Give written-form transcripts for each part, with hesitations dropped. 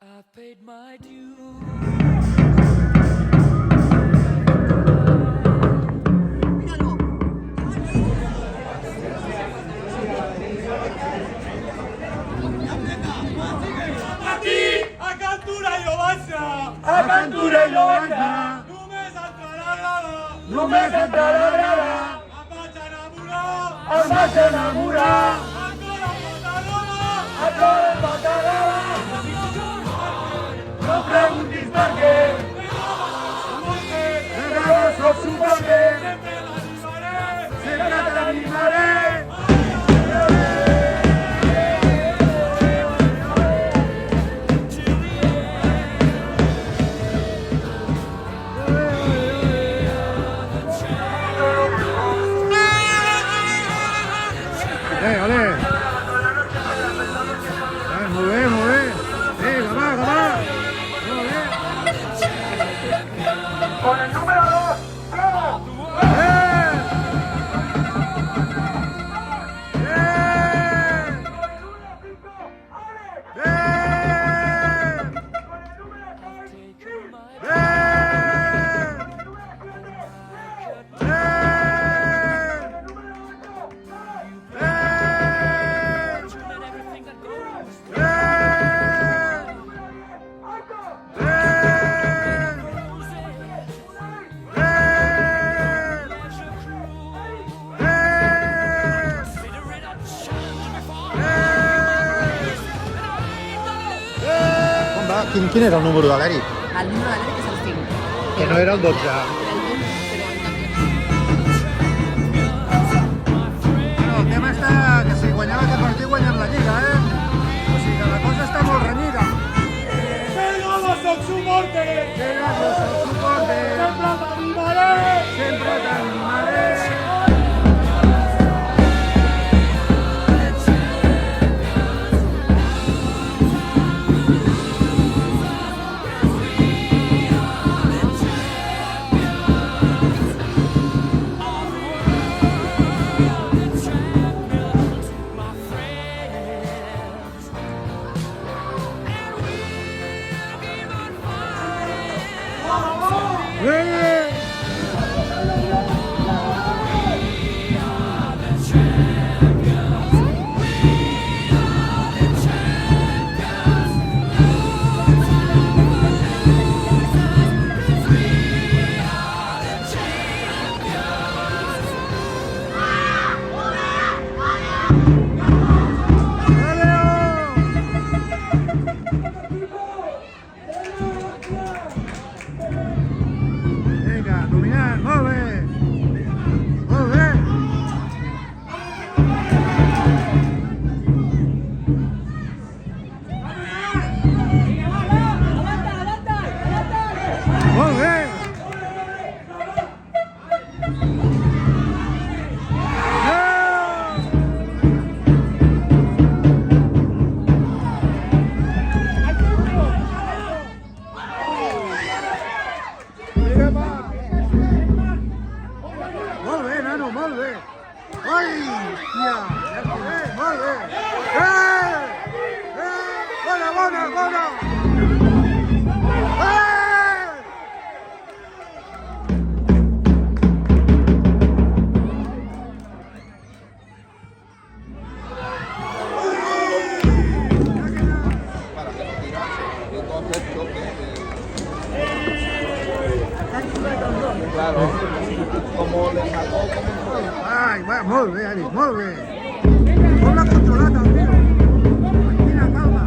I've paid my dues. Aquí, a Cantura i Obaxa! A Cantura i Obaxa! Només entrarà a grada! Només entrarà a grada! Em vaig enamorar! Em vaig enamorar! Encara em matarà! Encara em matarà! No preguntis per què! Encara soc superbé! Sempre t'animaré! Ole! Molt bé, molt bé! Que va, que va! Molt bé! Con el número 2, ¡bravo! Quin era el número de l'Eric? El número de l'Eric és el 5. Que no era el 12. Bueno, el tema està que si guanyem aquest partit guanyem la Lliga, O sigui que la cosa està molt renyida. Però no soc suporte! Però no soc suporte! Sempre t'animaré! Sempre t'animaré! Vinga, dominant, molt bé! Molt bé! Molt bé! Molt bé, nano, molt bé! Ai, hòstia! Molt bé! Bona, bona, bona! Claro, como le sacó, como fue. Ai, va, molt bé, Ari, molt bé! Com l'ha controlat el tio! Quina calma!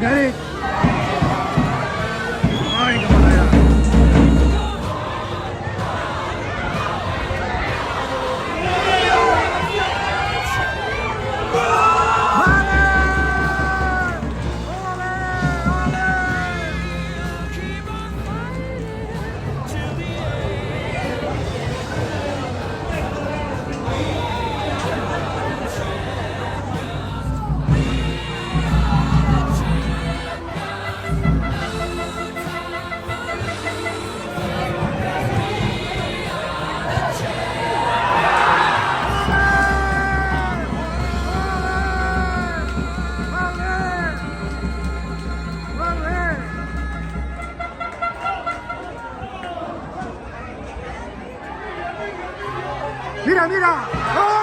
Vinga, Eric. Ai, que manera. Mira, mira. ¡Oh!